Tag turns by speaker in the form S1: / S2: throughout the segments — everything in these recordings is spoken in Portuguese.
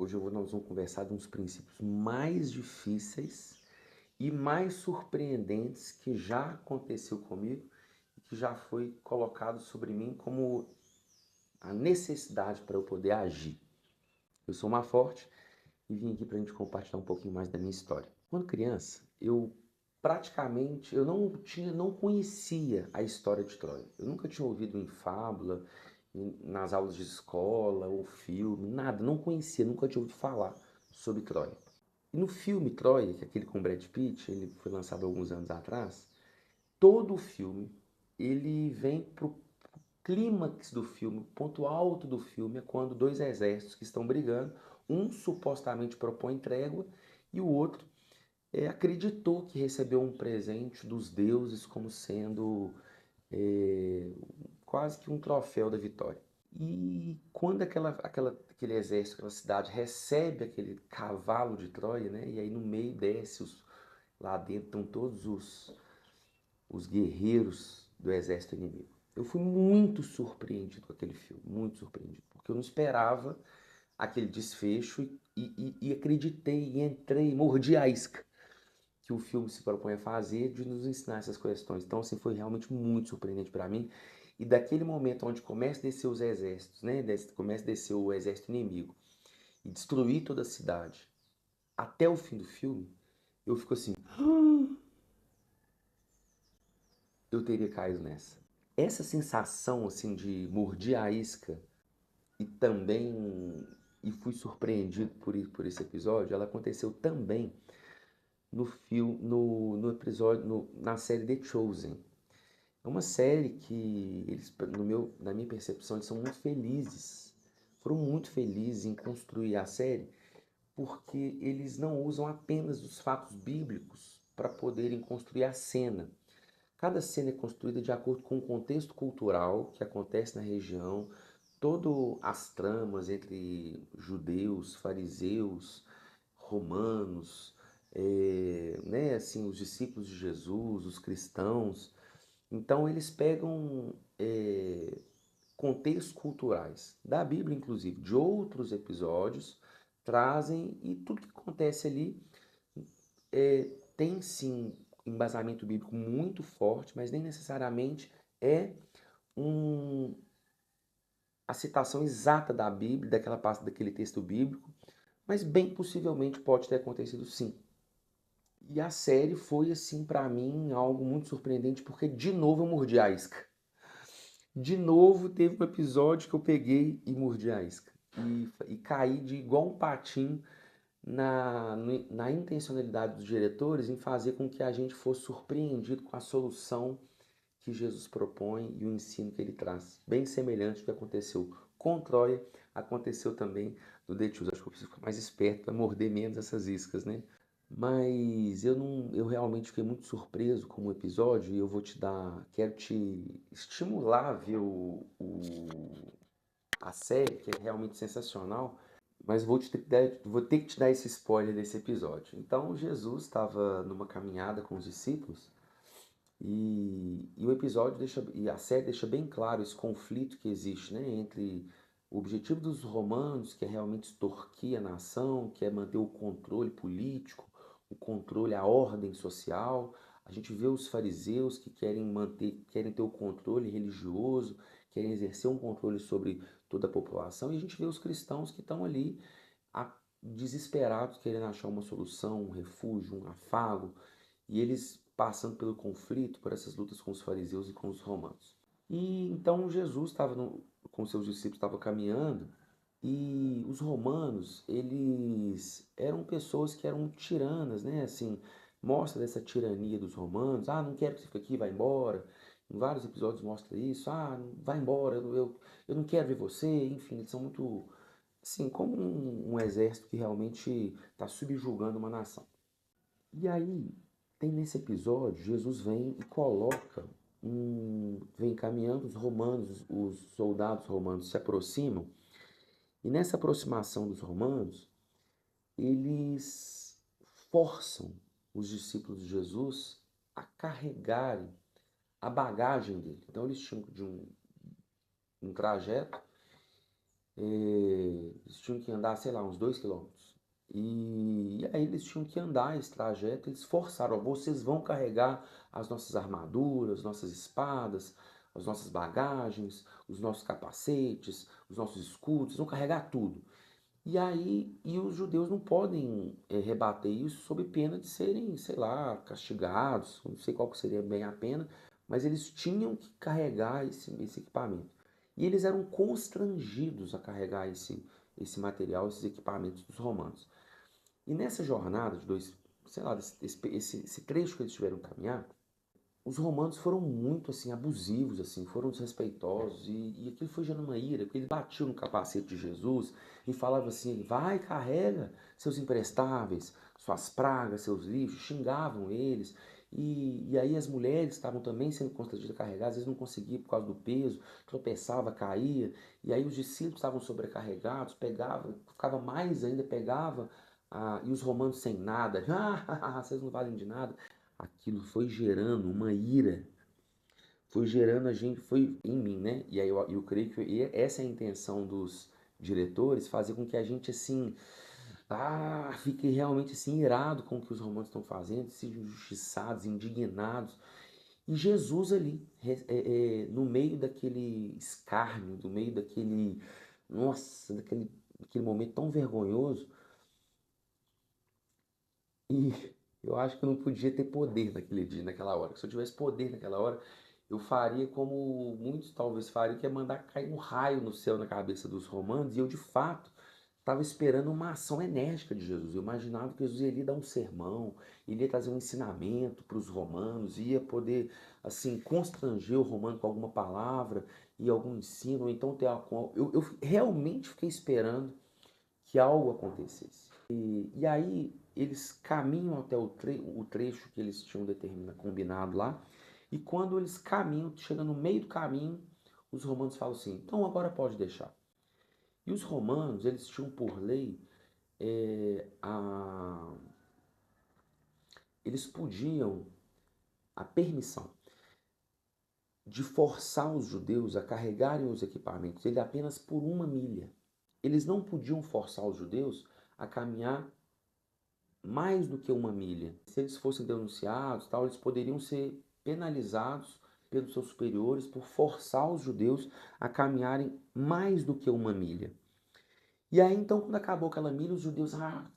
S1: Nós vamos conversar de uns princípios mais difíceis e mais surpreendentes que já aconteceu comigo e que já foi colocado sobre mim como a necessidade para eu poder agir. Eu sou uma forte e vim aqui para a gente compartilhar um pouquinho mais da minha história. Quando criança, eu não conhecia a história de Troia. Eu nunca tinha ouvido em fábula, nas aulas de escola ou filme, nada, não conhecia, nunca tinha ouvido falar sobre Troia. E no filme Troia, que é aquele com Brad Pitt, ele foi lançado alguns anos atrás, todo o filme ele vem pro clímax do filme, o ponto alto do filme é quando dois exércitos que estão brigando, um supostamente propõe trégua e o outro acreditou que recebeu um presente dos deuses como sendo é, quase que um troféu da vitória. E quando aquele exército, aquela cidade recebe aquele cavalo de Troia, né? E aí no meio lá dentro estão todos os guerreiros do exército inimigo. Eu fui muito surpreendido com aquele filme, muito surpreendido, porque eu não esperava aquele desfecho e acreditei, e entrei, mordi a isca que o filme se propõe a fazer de nos ensinar essas questões. Então, assim, foi realmente muito surpreendente para mim. E daquele momento onde começa a descer os exércitos, né? Começa a descer o exército inimigo e destruir toda a cidade, até o fim do filme, eu fico assim, eu teria caído nessa. Essa sensação, assim, de morder a isca e também e fui surpreendido por esse episódio, ela aconteceu também no filme, no episódio, na série The Chosen. É uma série que eles, na minha percepção, eles são muito felizes. Foram muito felizes em construir a série, porque eles não usam apenas os fatos bíblicos para poderem construir a cena. Cada cena é construída de acordo com o contexto cultural que acontece na região, todas as tramas entre judeus, fariseus, romanos, né, assim, os discípulos de Jesus, os cristãos. Então eles pegam contextos culturais da Bíblia, inclusive, de outros episódios, trazem e tudo que acontece ali tem sim embasamento bíblico muito forte, mas nem necessariamente é um, a citação exata da Bíblia, daquela parte daquele texto bíblico, mas bem possivelmente pode ter acontecido sim. E a série foi assim para mim algo muito surpreendente porque de novo eu mordi a isca. De novo teve um episódio que eu peguei e mordi a isca. E caí de igual um patinho na intencionalidade dos diretores em fazer com que a gente fosse surpreendido com a solução que Jesus propõe e o ensino que ele traz. Bem semelhante ao que aconteceu com Troia, aconteceu também no The Choose. Acho que eu preciso ficar mais esperto para morder menos essas iscas, né? Mas eu realmente fiquei muito surpreso com o episódio e eu quero te estimular a ver a série, que é realmente sensacional, mas vou ter que te dar esse spoiler desse episódio. Então, Jesus estava numa caminhada com os discípulos e a série deixa bem claro esse conflito que existe, né, entre o objetivo dos romanos, que é realmente extorquir a nação, que é manter o controle político, o controle, a ordem social. A gente vê os fariseus que querem ter o controle religioso, querem exercer um controle sobre toda a população, e a gente vê os cristãos que estão ali desesperados, querendo achar uma solução, um refúgio, um afago, e eles passando pelo conflito, por essas lutas com os fariseus e com os romanos. E então Jesus com seus discípulos estava caminhando e os romanos, eles eram pessoas que eram tiranas, né? Assim, mostra dessa tirania dos romanos. Ah, não quero que você fique aqui, vai embora. Em vários episódios mostra isso. Ah, vai embora, eu não quero ver você. Enfim, eles são muito, assim, como um exército que realmente está subjugando uma nação. E aí, tem nesse episódio, Jesus vem e vem caminhando, os romanos, os soldados romanos se aproximam, e nessa aproximação dos romanos, eles forçam os discípulos de Jesus a carregarem a bagagem dele. Então eles tinham um trajeto Eles tinham que andar, sei lá, uns 2 quilômetros. E aí eles tinham que andar esse trajeto, eles forçaram, ó, vocês vão carregar as nossas armaduras, nossas espadas, as nossas bagagens, os nossos capacetes, os nossos escudos, vão carregar tudo. E aí, e os judeus não podem rebater isso sob pena de serem, sei lá, castigados, não sei qual que seria bem a pena, mas eles tinham que carregar esse equipamento. E eles eram constrangidos a carregar esse material, esses equipamentos dos romanos. E nessa jornada de dois, sei lá, esse trecho que eles tiveram que caminhar, os romanos foram muito assim abusivos, assim, foram desrespeitosos e aquilo foi gerando uma ira, porque eles batiam no capacete de Jesus e falavam assim: vai, carrega seus imprestáveis, suas pragas, seus lixos, xingavam eles. E aí as mulheres estavam também sendo constrangidas a carregar, às vezes não conseguiam por causa do peso, tropeçava, caía, e aí os discípulos estavam sobrecarregados, pegava, ficava mais ainda, pegava, e os romanos sem nada, vocês não valem de nada. Aquilo foi gerando uma ira, foi gerando a gente, foi em mim, né? E aí eu creio que essa é a intenção dos diretores, fazer com que a gente assim, fique realmente assim irado com o que os romanos estão fazendo, sejam injustiçados, indignados. E Jesus ali, no meio daquele escárnio, no meio daquele, nossa, daquele momento tão vergonhoso, e eu acho que eu não podia ter poder naquele dia, naquela hora. Se eu tivesse poder naquela hora, eu faria como muitos talvez fariam, que é mandar cair um raio no céu na cabeça dos romanos. E eu, de fato, estava esperando uma ação enérgica de Jesus. Eu imaginava que Jesus iria dar um sermão, iria trazer um ensinamento para os romanos, ia poder, assim, constranger o romano com alguma palavra e algum ensino, ou então ter eu realmente fiquei esperando que algo acontecesse. E aí eles caminham até o trecho que eles tinham determinado, combinado lá, e quando eles caminham, chegam no meio do caminho, os romanos falam assim, então agora pode deixar. E os romanos, eles tinham por lei, eles podiam a permissão de forçar os judeus a carregarem os equipamentos dele apenas por 1 milha. Eles não podiam forçar os judeus a caminhar mais do que 1 milha. Se eles fossem denunciados, tal, eles poderiam ser penalizados pelos seus superiores por forçar os judeus a caminharem mais do que 1 milha. E aí então, quando acabou aquela milha, os judeus,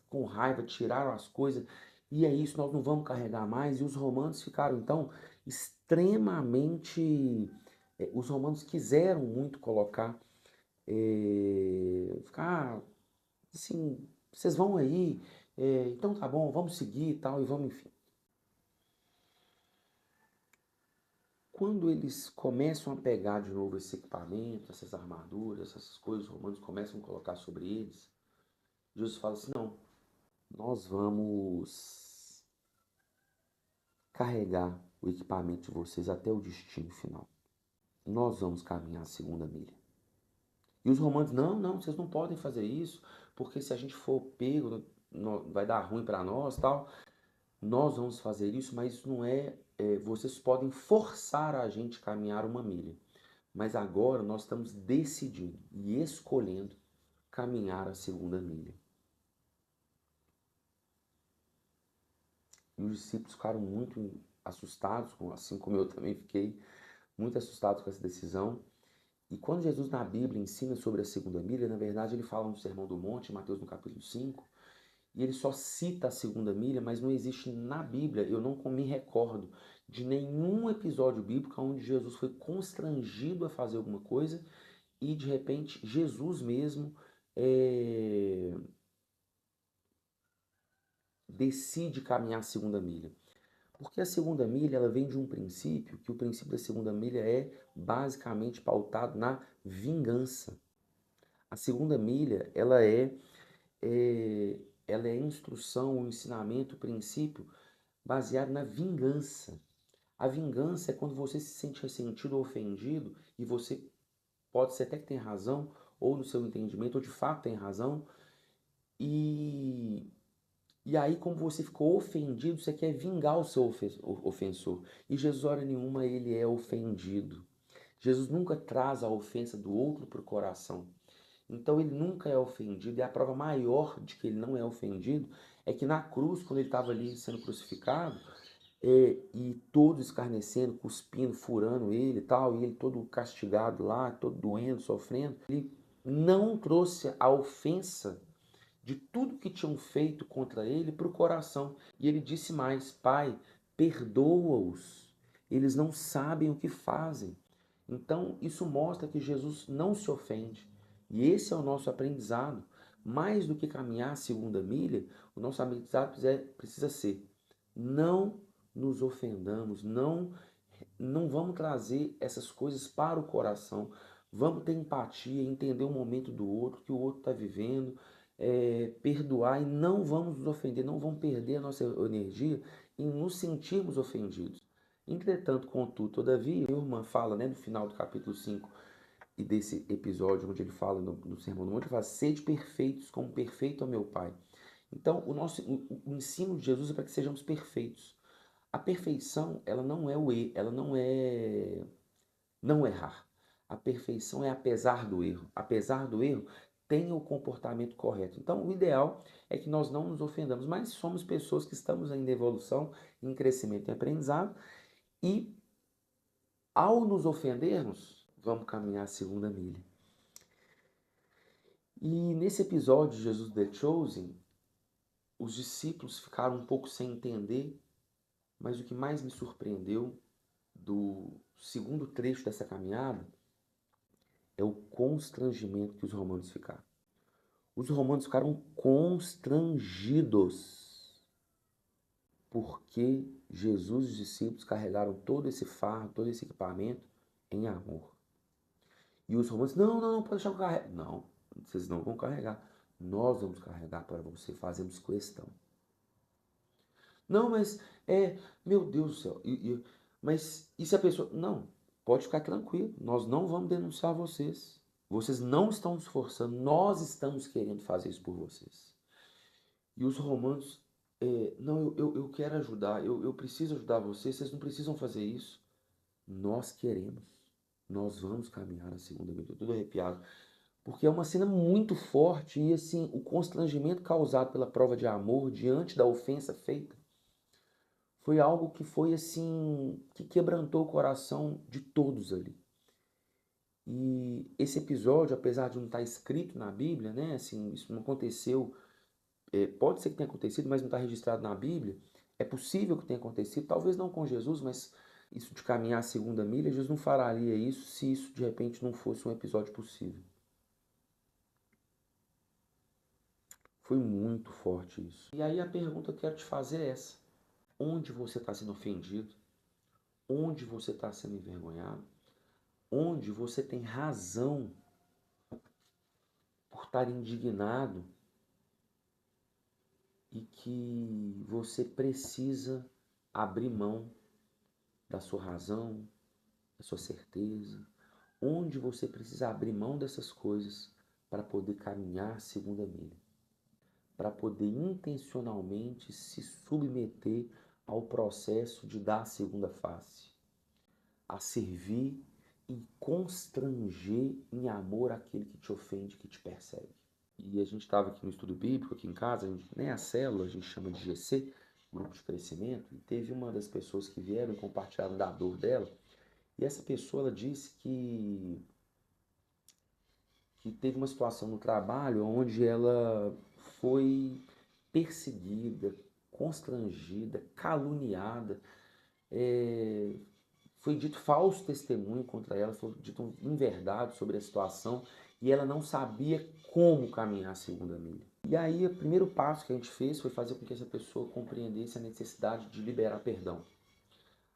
S1: com raiva, tiraram as coisas, e é isso, nós não vamos carregar mais. E os romanos ficaram então extremamente. Os romanos quiseram muito colocar, ficar assim, vocês vão aí, então tá bom, vamos seguir e tal, e vamos, enfim. Quando eles começam a pegar de novo esse equipamento, essas armaduras, essas coisas, os romanos começam a colocar sobre eles, Jesus fala assim: não, nós vamos carregar o equipamento de vocês até o destino final. Nós vamos caminhar a 2ª milha. E os romanos, não, não, vocês não podem fazer isso, porque se a gente for pego, vai dar ruim para nós, tal. Nós vamos fazer isso, mas isso não vocês podem forçar a gente a caminhar 1 milha. Mas agora nós estamos decidindo e escolhendo caminhar a 2ª milha. E os discípulos ficaram muito assustados, assim como eu também fiquei, muito assustados com essa decisão. E quando Jesus na Bíblia ensina sobre a 2ª milha, na verdade ele fala no Sermão do Monte, em Mateus no capítulo 5, e ele só cita a 2ª milha, mas não existe na Bíblia, eu não me recordo de nenhum episódio bíblico onde Jesus foi constrangido a fazer alguma coisa e de repente Jesus mesmo decide caminhar a 2ª milha. Porque a 2ª milha ela vem de um princípio, que o princípio da 2ª milha é basicamente pautado na vingança. A 2ª milha é, ela é instrução, um ensinamento, princípio baseado na vingança. A vingança é quando você se sente ressentido ou ofendido e você pode ser até que tem razão, ou no seu entendimento, ou de fato tem razão, e, e aí, como você ficou ofendido, você quer vingar o seu ofensor. E Jesus, hora nenhuma, ele é ofendido. Jesus nunca traz a ofensa do outro para o coração. Então ele nunca é ofendido, e a prova maior de que ele não é ofendido é que na cruz, quando ele estava ali sendo crucificado, e todos escarnecendo, cuspindo, furando ele e tal, e ele todo castigado lá, todo doendo, sofrendo, ele não trouxe a ofensa de tudo que tinham feito contra ele para o coração. E ele disse mais: Pai, perdoa-os, eles não sabem o que fazem. Então, isso mostra que Jesus não se ofende. E esse é o nosso aprendizado. Mais do que caminhar a segunda milha, o nosso aprendizado precisa ser: não nos ofendamos, não vamos trazer essas coisas para o coração. Vamos ter empatia, entender o momento do outro, que o outro está vivendo, perdoar e não vamos nos ofender, não vamos perder a nossa energia em nos sentirmos ofendidos. Entretanto, contudo, todavia, o irmão fala, né, no final do capítulo 5 e desse episódio, onde ele fala no Sermão do Monte, ele fala: sede perfeitos, como perfeito é meu Pai. Então, o ensino de Jesus é para que sejamos perfeitos. A perfeição, ela não é o erro, ela não é não errar. A perfeição é apesar do erro. Apesar do erro, tenha o comportamento correto. Então, o ideal é que nós não nos ofendamos, mas somos pessoas que estamos ainda em evolução, em crescimento e aprendizado, e ao nos ofendermos, vamos caminhar a segunda milha. E nesse episódio de Jesus The Chosen, os discípulos ficaram um pouco sem entender, mas o que mais me surpreendeu do segundo trecho dessa caminhada é o constrangimento que os romanos ficaram. Os romanos ficaram constrangidos porque Jesus e os discípulos carregaram todo esse fardo, todo esse equipamento em amor. E os romanos: não, pode deixar eu carregar. Não, vocês não vão carregar. Nós vamos carregar para você, fazemos questão. Não, mas meu Deus do céu. Mas e se a pessoa... Não, pode ficar tranquilo, nós não vamos denunciar vocês. Vocês não estão se esforçando, nós estamos querendo fazer isso por vocês. E os romanos: não, eu quero ajudar, eu preciso ajudar vocês, vocês não precisam fazer isso. Nós queremos, nós vamos caminhar a segunda vez. Estou todo arrepiado, porque é uma cena muito forte e assim, o constrangimento causado pela prova de amor diante da ofensa feita foi algo que foi assim, que quebrantou o coração de todos ali. E esse episódio, apesar de não estar escrito na Bíblia, né, assim, isso não aconteceu, pode ser que tenha acontecido, mas não está registrado na Bíblia. É possível que tenha acontecido, talvez não com Jesus, mas isso de caminhar a segunda milha, Jesus não faria isso se isso de repente não fosse um episódio possível. Foi muito forte isso. E aí a pergunta que eu quero te fazer é essa: onde você está sendo ofendido? Onde você está sendo envergonhado? Onde você tem razão por estar indignado e que você precisa abrir mão da sua razão, da sua certeza? Onde você precisa abrir mão dessas coisas para poder caminhar a segunda milha, para poder intencionalmente se submeter ao processo de dar a segunda face, a servir e constranger em amor aquele que te ofende, que te persegue. E a gente estava aqui no estudo bíblico, aqui em casa, nem a célula, a gente chama de GC, Grupo de Crescimento, e teve uma das pessoas que vieram e compartilharam da dor dela, e essa pessoa, ela disse que teve uma situação no trabalho onde ela foi perseguida, constrangida, caluniada, foi dito falso testemunho contra ela, foi dito inverdade sobre a situação e ela não sabia como caminhar a segunda milha. E aí, o primeiro passo que a gente fez foi fazer com que essa pessoa compreendesse a necessidade de liberar perdão,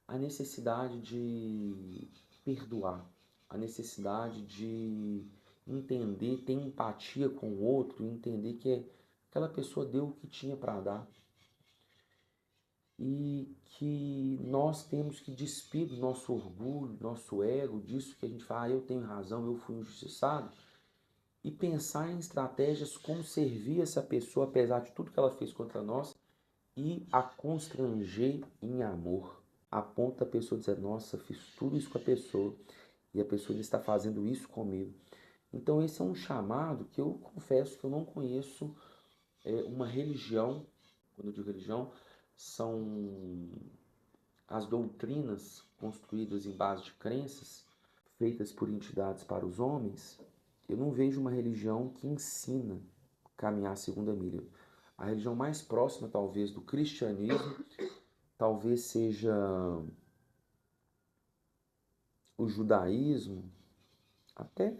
S1: a necessidade de perdoar, a necessidade de entender, ter empatia com o outro, entender que aquela pessoa deu o que tinha para dar e que nós temos que despir do nosso orgulho, nosso ego, disso que a gente fala: eu tenho razão, eu fui injustiçado, e pensar em estratégias como servir essa pessoa, apesar de tudo que ela fez contra nós, e a constranger em amor, a ponto da pessoa dizer: nossa, fiz tudo isso com a pessoa, e a pessoa está fazendo isso comigo. Então esse é um chamado que eu confesso que eu não conheço uma religião. Quando eu digo religião, são as doutrinas construídas em base de crenças feitas por entidades para os homens. Eu não vejo uma religião que ensina a caminhar a segunda milha. A religião mais próxima, talvez, do cristianismo, talvez seja o judaísmo, até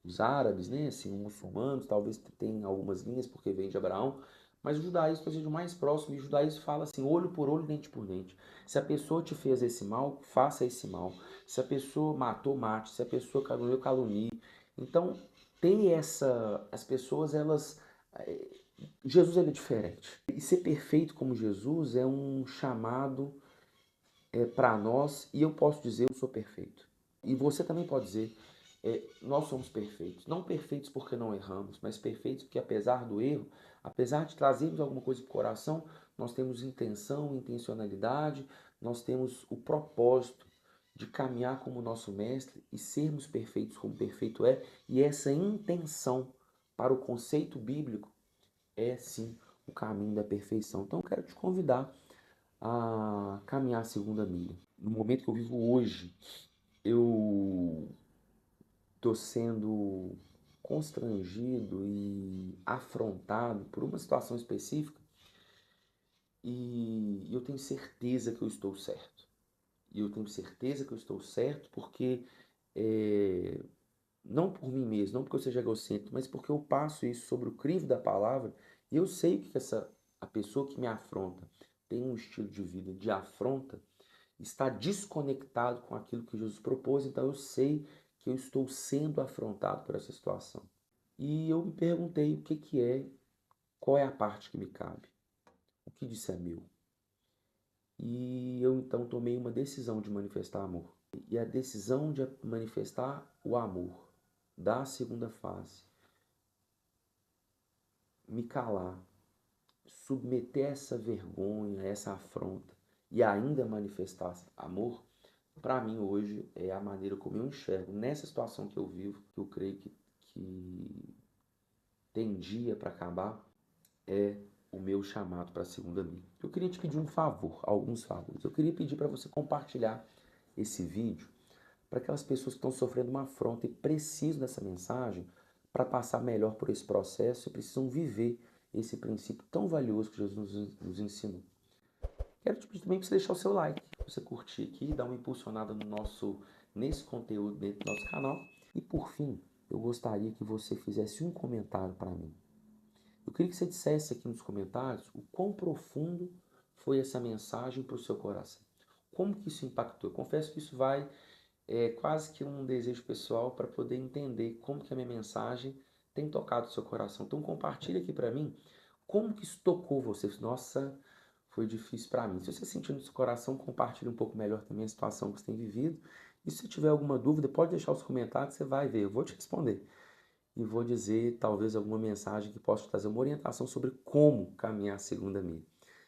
S1: os árabes, né, assim, os muçulmanos, talvez tenham algumas linhas porque vem de Abraão, mas o judaísmo talvez o mais próximo, e o judaísmo fala assim, olho por olho, dente por dente. Se a pessoa te fez esse mal, faça esse mal. Se a pessoa matou, mate. Se a pessoa caluniou, calunie. Então, as pessoas, elas, Jesus ele é diferente. E ser perfeito como Jesus é um chamado para nós, e eu posso dizer, eu sou perfeito. E você também pode dizer, nós somos perfeitos. Não perfeitos porque não erramos, mas perfeitos porque apesar do erro, apesar de trazermos alguma coisa para o coração, nós temos intenção, intencionalidade, nós temos o propósito de caminhar como nosso mestre e sermos perfeitos como perfeito é, e essa intenção para o conceito bíblico é sim o caminho da perfeição. Então eu quero te convidar a caminhar a segunda milha. No momento que eu vivo hoje, eu estou sendo constrangido e afrontado por uma situação específica e eu tenho certeza que eu estou certo. E eu tenho certeza que eu estou certo porque, é, não por mim mesmo, não porque eu seja egocêntrico, mas porque eu passo isso sobre o crivo da palavra e eu sei que a pessoa que me afronta tem um estilo de vida de afronta, está desconectado com aquilo que Jesus propôs, então eu sei que eu estou sendo afrontado por essa situação. E eu me perguntei o que que é, qual é a parte que me cabe, o que disso é meu. E eu então tomei uma decisão de manifestar amor. E a decisão de manifestar o amor da segunda fase, me calar, submeter essa vergonha, essa afronta e ainda manifestar amor, para mim hoje é a maneira como eu enxergo nessa situação que eu vivo, que eu creio que tem dia para acabar, é o meu chamado para a segunda milha. Eu queria te pedir um favor, alguns favores. Eu queria pedir para você compartilhar esse vídeo para aquelas pessoas que estão sofrendo uma afronta e precisam dessa mensagem para passar melhor por esse processo e precisam viver esse princípio tão valioso que Jesus nos ensinou. Quero te pedir também para você deixar o seu like, para você curtir aqui, dar uma impulsionada nesse conteúdo dentro do nosso canal. E por fim, eu gostaria que você fizesse um comentário para mim. Eu queria que você dissesse aqui nos comentários o quão profundo foi essa mensagem para o seu coração. Como que isso impactou? Eu confesso que isso vai quase que um desejo pessoal para poder entender como que a minha mensagem tem tocado o seu coração. Então compartilha aqui para mim como que isso tocou você. Nossa, foi difícil para mim. Se você sentir no seu coração, compartilhe um pouco melhor também a situação que você tem vivido. E se tiver alguma dúvida, pode deixar os comentários, você vai ver. Eu vou te responder. E vou dizer talvez alguma mensagem que possa te trazer uma orientação sobre como caminhar a segunda milha.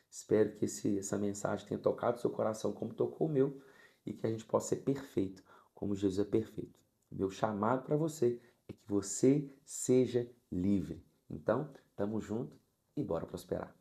S1: Espero que essa mensagem tenha tocado o seu coração como tocou o meu e que a gente possa ser perfeito como Jesus é perfeito. Meu chamado para você é que você seja livre. Então, tamo junto e bora prosperar.